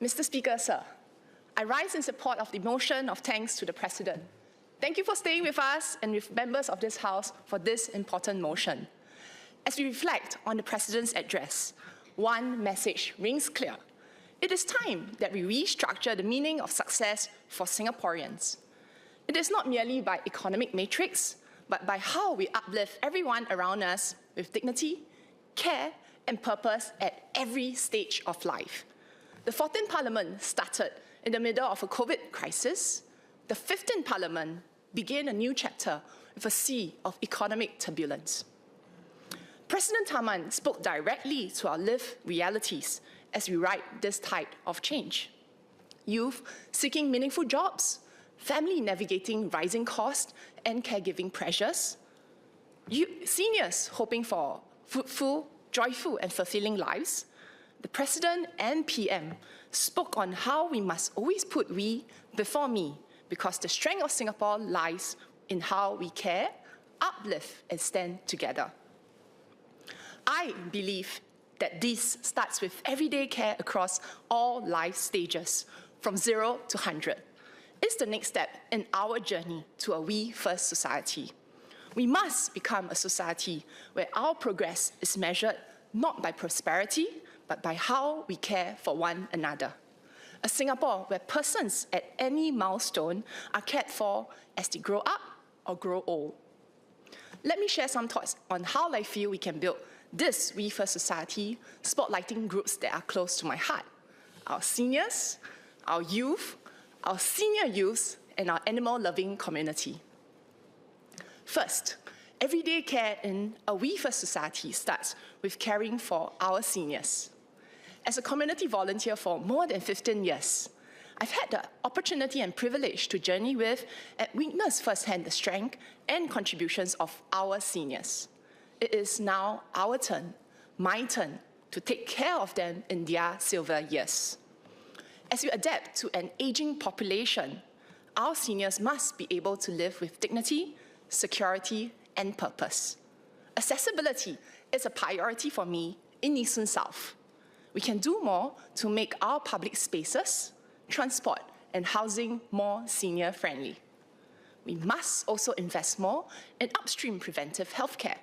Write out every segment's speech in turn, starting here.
Mr. Speaker, sir, I rise in support of the motion of thanks to the President. Thank you for staying with us and with members of this House for this important motion. As we reflect on the President's address, one message rings clear. It is time that we restructure the meaning of success for Singaporeans. It is not merely by economic matrix, but by how we uplift everyone around us with dignity, care, and purpose at every stage of life. The 14th Parliament started in the middle of a COVID crisis. The 15th Parliament began a new chapter with a sea of economic turbulence. President Tharman spoke directly to our lived realities as we ride this tide of change. Youth seeking meaningful jobs, family navigating rising costs and caregiving pressures, seniors hoping for fruitful, joyful and fulfilling lives. The President and PM spoke on how we must always put we before me, because the strength of Singapore lies in how we care, uplift and stand together. I believe that this starts with everyday care across all life stages, from 0 to 100. It's the next step in our journey to a we-first society. We must become a society where our progress is measured not by prosperity, but by how we care for one another. A Singapore where persons at any milestone are cared for as they grow up or grow old. Let me share some thoughts on how I feel we can build this We First society, spotlighting groups that are close to my heart: our seniors, our youth, our senior youths, and our animal-loving community. First, everyday care in a We First society starts with caring for our seniors. As a community volunteer for more than 15 years, I've had the opportunity and privilege to journey with and witness firsthand the strength and contributions of our seniors. It is now our turn, my turn, to take care of them in their silver years. As we adapt to an aging population, our seniors must be able to live with dignity, security, and purpose. Accessibility is a priority for me in Nee Soon South. We can do more to make our public spaces, transport, and housing more senior-friendly. We must also invest more in upstream preventive healthcare,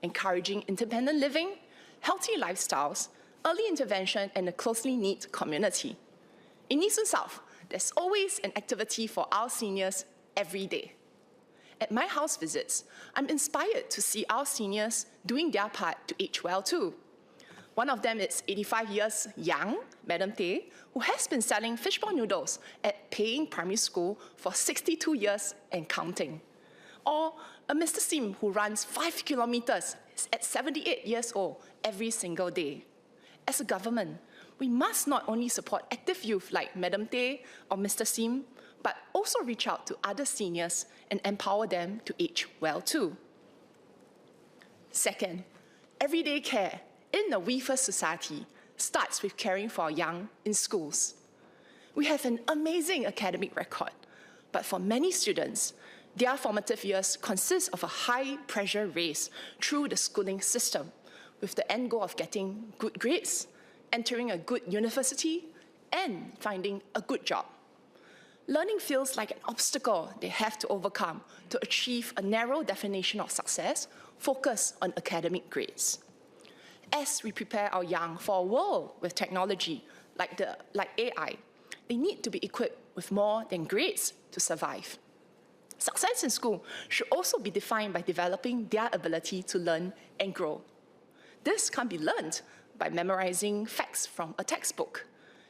encouraging independent living, healthy lifestyles, early intervention, and a closely knit community. In Nee Soon South, there's always an activity for our seniors every day. At my house visits, I'm inspired to see our seniors doing their part to age well too. One of them is 85 years young, Madam Tay, who has been selling fishball noodles at Paying Primary School for 62 years and counting. Or a Mr. Sim who runs 5 kilometers at 78 years old every single day. As a government, we must not only support active youth like Madam Tay or Mr. Sim, but also reach out to other seniors and empower them to age well too. Second, everyday care in the We First society starts with caring for our young in schools. We have an amazing academic record, but for many students, their formative years consist of a high-pressure race through the schooling system, with the end goal of getting good grades, entering a good university, and finding a good job. Learning feels like an obstacle they have to overcome to achieve a narrow definition of success focused on academic grades. As we prepare our young for a world with technology like AI, they need to be equipped with more than grades to survive. Success in school should also be defined by developing their ability to learn and grow. This can't be learned by memorizing facts from a textbook.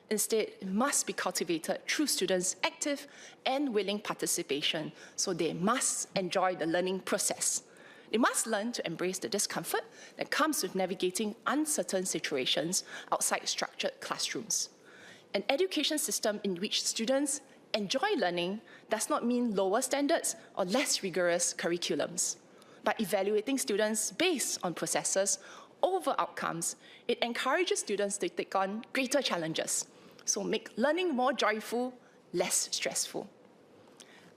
Instead, it must be cultivated through students' active and willing participation, so they must enjoy the learning process. They must learn to embrace the discomfort that comes with navigating uncertain situations outside structured classrooms. An education system in which students enjoy learning does not mean lower standards or less rigorous curriculums. By evaluating students based on processes over outcomes, it encourages students to take on greater challenges, so make learning more joyful, less stressful.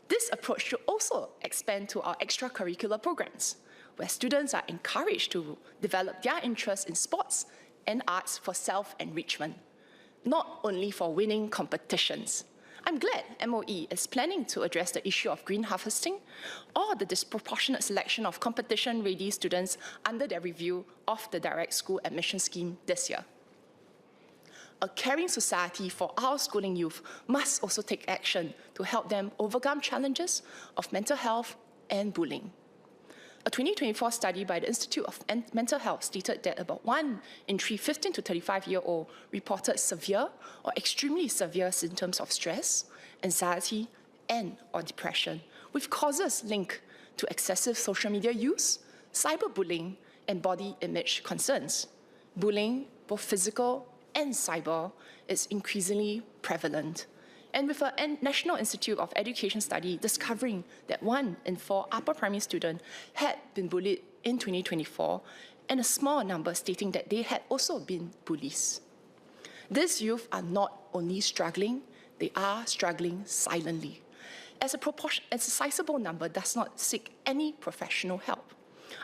This approach should also expand to our extracurricular programs, where students are encouraged to develop their interest in sports and arts for self-enrichment. not only for winning competitions. I'm glad MOE is planning to address the issue of green harvesting or the disproportionate selection of competition-ready students under their review of the direct school admission scheme this year. A caring society for our schooling youth must also take action to help them overcome challenges of mental health and bullying. A 2024 study by the Institute of Mental Health stated that about 1 in 3 15 to 35-year-olds reported severe or extremely severe symptoms of stress, anxiety, and/or depression, with causes linked to excessive social media use, cyberbullying, and body image concerns. Bullying, both physical and cyber, is increasingly prevalent. And with a National Institute of Education study discovering that 1 in 4 upper primary students had been bullied in 2024, and a small number stating that they had also been bullies. These youth are not only struggling, they are struggling silently, as a sizable number does not seek any professional help.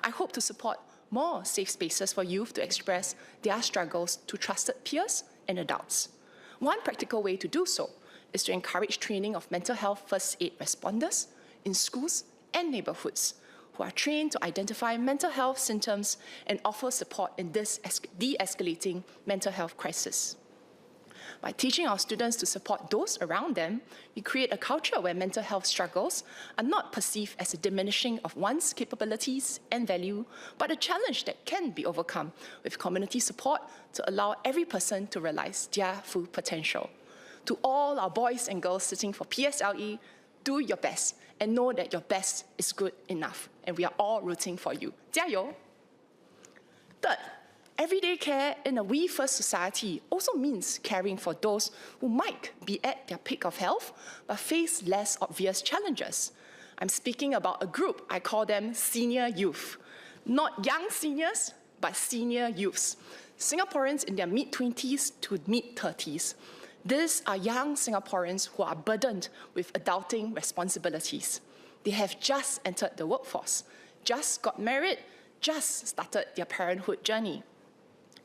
I hope to support more safe spaces for youth to express their struggles to trusted peers and adults. One practical way to do so is to encourage training of mental health first aid responders in schools and neighborhoods who are trained to identify mental health symptoms and offer support in this de-escalating mental health crisis. By teaching our students to support those around them, we create a culture where mental health struggles are not perceived as a diminishing of one's capabilities and value, but a challenge that can be overcome with community support to allow every person to realize their full potential. To all our boys and girls sitting for PSLE, do your best and know that your best is good enough, and we are all rooting for you. 加油! Third, everyday care in a we first society also means caring for those who might be at their peak of health but face less obvious challenges. I'm speaking about a group, I call them senior youth. Not young seniors, but senior youths. Singaporeans in their mid-20s to mid-30s. These are young Singaporeans who are burdened with adulting responsibilities. They have just entered the workforce, just got married, just started their parenthood journey.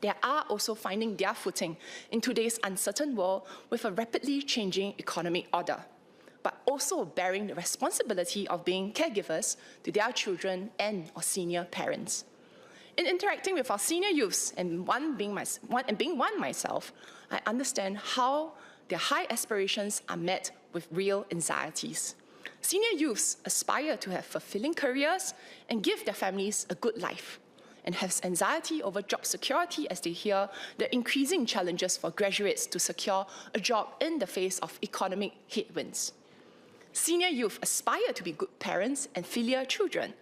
They are also finding their footing in today's uncertain world with a rapidly changing economic order, but also bearing the responsibility of being caregivers to their children and/or senior parents. In interacting with our senior youths, and being one myself, I understand how their high aspirations are met with real anxieties. Senior youths aspire to have fulfilling careers and give their families a good life, and have anxiety over job security as they hear the increasing challenges for graduates to secure a job in the face of economic headwinds. Senior youth aspire to be good parents and filial children,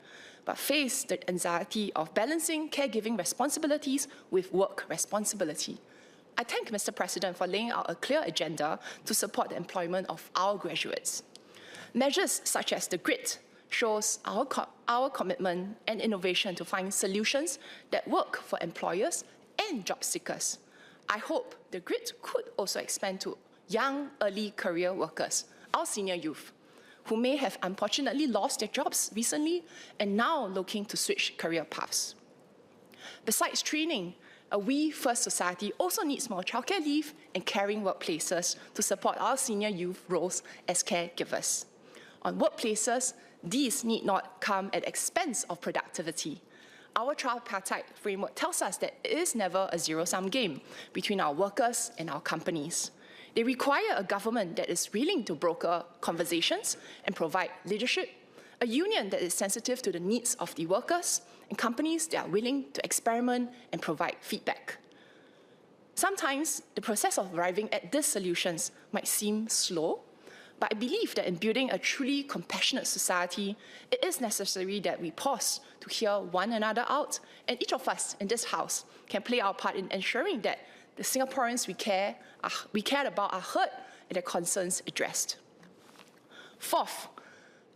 but face the anxiety of balancing caregiving responsibilities with work responsibility. I thank Mr. President for laying out a clear agenda to support the employment of our graduates. Measures such as the GRIT shows our commitment and innovation to find solutions that work for employers and job seekers. I hope the GRIT could also expand to young early career workers, our senior youth, who may have unfortunately lost their jobs recently and now looking to switch career paths. Besides training, a we first society also needs more childcare leave and caring workplaces to support our senior youth roles as caregivers. On workplaces, these need not come at the expense of productivity. Our tripartite framework tells us that it is never a zero-sum game between our workers and our companies. They require a government that is willing to broker conversations and provide leadership, a union that is sensitive to the needs of the workers, and companies that are willing to experiment and provide feedback. Sometimes the process of arriving at these solutions might seem slow, but I believe that in building a truly compassionate society, it is necessary that we pause to hear one another out, and each of us in this house can play our part in ensuring that the Singaporeans we care about are heard and their concerns addressed. Fourth,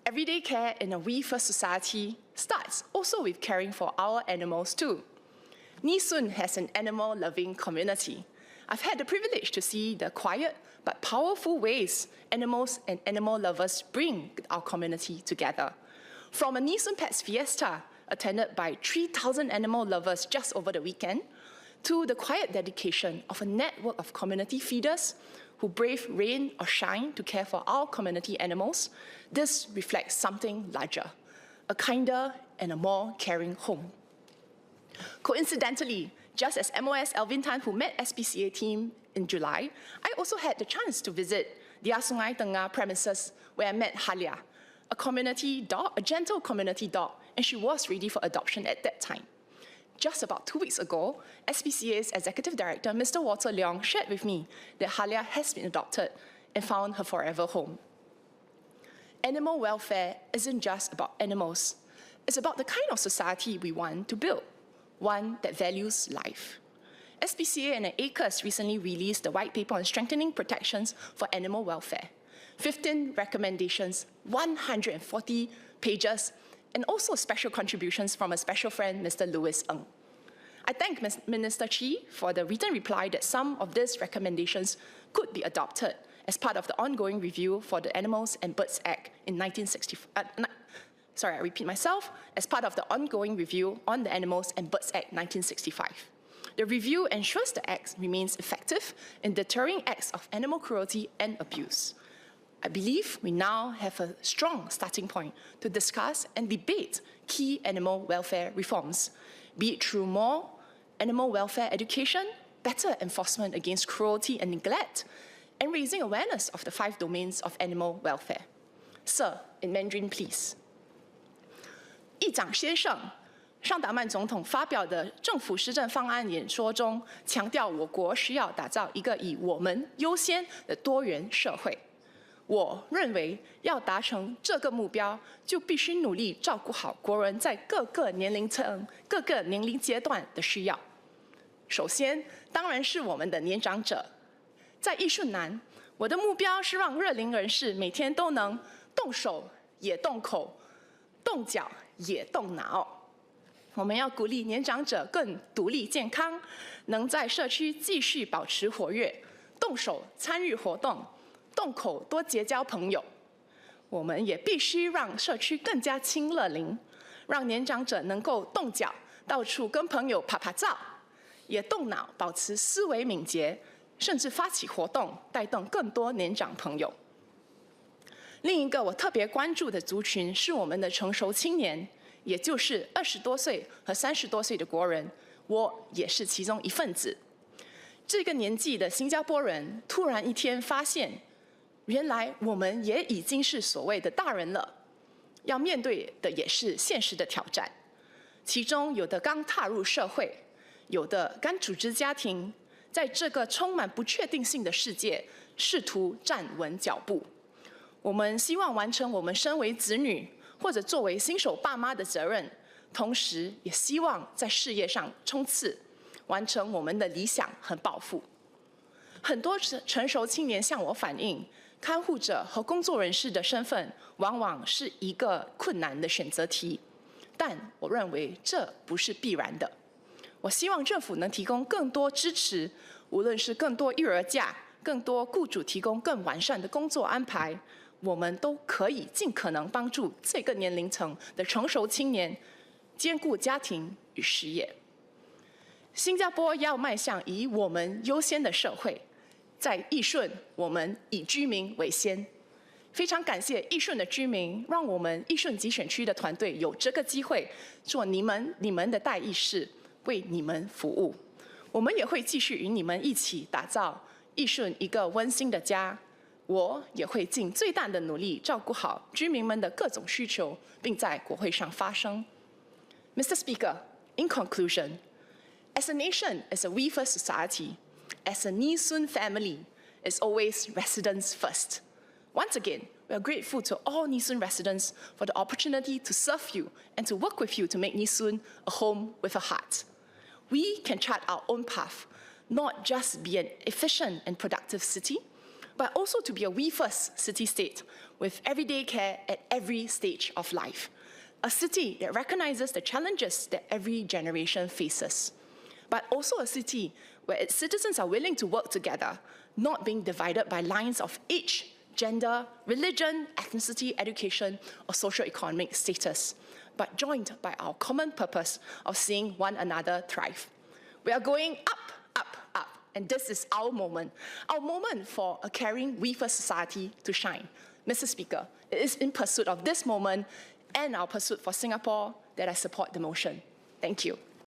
everyday care in a we first society starts also with caring for our animals too. Nee Soon has an animal-loving community. I've had the privilege to see the quiet but powerful ways animals and animal lovers bring our community together. From a Nee Soon Pets Fiesta attended by 3,000 animal lovers just over the weekend, to the quiet dedication of a network of community feeders who brave rain or shine to care for our community animals, this reflects something larger, a kinder and a more caring home. Coincidentally, just as MOS Alvin Tan, who met SPCA team in July, I also had the chance to visit their Sungai Tengah premises where I met Halia, a community dog, a gentle community dog, and she was ready for adoption at that time. Just about 2 weeks ago, SPCA's Executive Director, Mr. Walter Leong, shared with me that Halia has been adopted and found her forever home. Animal welfare isn't just about animals. It's about the kind of society we want to build, one that values life. SPCA and ACRES recently released the white paper on strengthening protections for animal welfare. 15 recommendations, 140 pages, and also special contributions from a special friend, Mr. Louis Ng. I thank Minister Chi for the written reply that some of these recommendations could be adopted as part of the ongoing review for the Animals and Birds Act in 1965. Sorry, I repeat myself, as part of the ongoing review on the Animals and Birds Act 1965. The review ensures the Act remains effective in deterring acts of animal cruelty and abuse. I believe we now have a strong starting point to discuss and debate key animal welfare reforms, be it through more animal welfare education, better enforcement against cruelty and neglect, and raising awareness of the 5 domains of animal welfare. Sir, in Mandarin, please. 议长先生，尚达曼总统发表的政府施政方案演说中，强调我国需要打造一个以我们优先的多元社会。我认为，要达成这个目标，就必须努力照顾好国人在各个年龄层、各个年龄阶段的需要。首先，当然是我们的年长者。在义顺南，我的目标是让乐龄人士每天都能动手也动口，动脚也动脑。我们要鼓励年长者更独立健康，能在社区继续保持活跃，动手参与活动，动口多结交朋友。我们也必须让社区更加亲乐龄，让年长者能够动脚到处跟朋友拍拍照，也动脑保持思维敏捷，甚至发起活动，带动更多年长朋友。另一个我特别关注的族群是我们的成熟青年，也就是20多岁和30多岁的国人，我也是其中一份子。这个年纪的新加坡人突然一天发现，原来我们也已经是所谓的大人了，要面对的也是现实的挑战。其中有的刚踏入社会，有的刚组织家庭，在这个充满不确定性的世界，试图站稳脚步。我们希望完成我们身为子女或者作为新手爸妈的责任，同时也希望在事业上冲刺，完成我们的理想和抱负。很多成熟青年向我反映，看护者和工作人士的身份往往是一个困难的选择题，但我认为这不是必然的。我希望政府能提供更多支持，无论是更多育儿假，更多雇主提供更完善的工作安排，我们都可以尽可能帮助这个年龄层的成熟青年兼顾家庭与事业。新加坡要迈向以我们优先的社会，在义顺，我们以居民为先。非常感谢义顺的居民，让我们义顺集选区的团队有这个机会做你们的代议士，为你们服务。我们也会继续与你们一起打造义顺一个温馨的家。我也会尽最大的努力照顾好居民们的各种需求，并在国会上发声。Mr. Speaker, in conclusion, as a nation, as a we-first society, as a Nee Soon family, it's always residents first. Once again, we are grateful to all Nee Soon residents for the opportunity to serve you and to work with you to make Nee Soon a home with a heart. We can chart our own path, not just be an efficient and productive city, but also to be a we-first city-state with everyday care at every stage of life. A city that recognizes the challenges that every generation faces, but also a city where its citizens are willing to work together, not being divided by lines of age, gender, religion, ethnicity, education, or socio-economic status, but joined by our common purpose of seeing one another thrive. We are going up, up, up. And this is our moment for a caring We First society to shine. Mr. Speaker, it is in pursuit of this moment and our pursuit for Singapore that I support the motion. Thank you.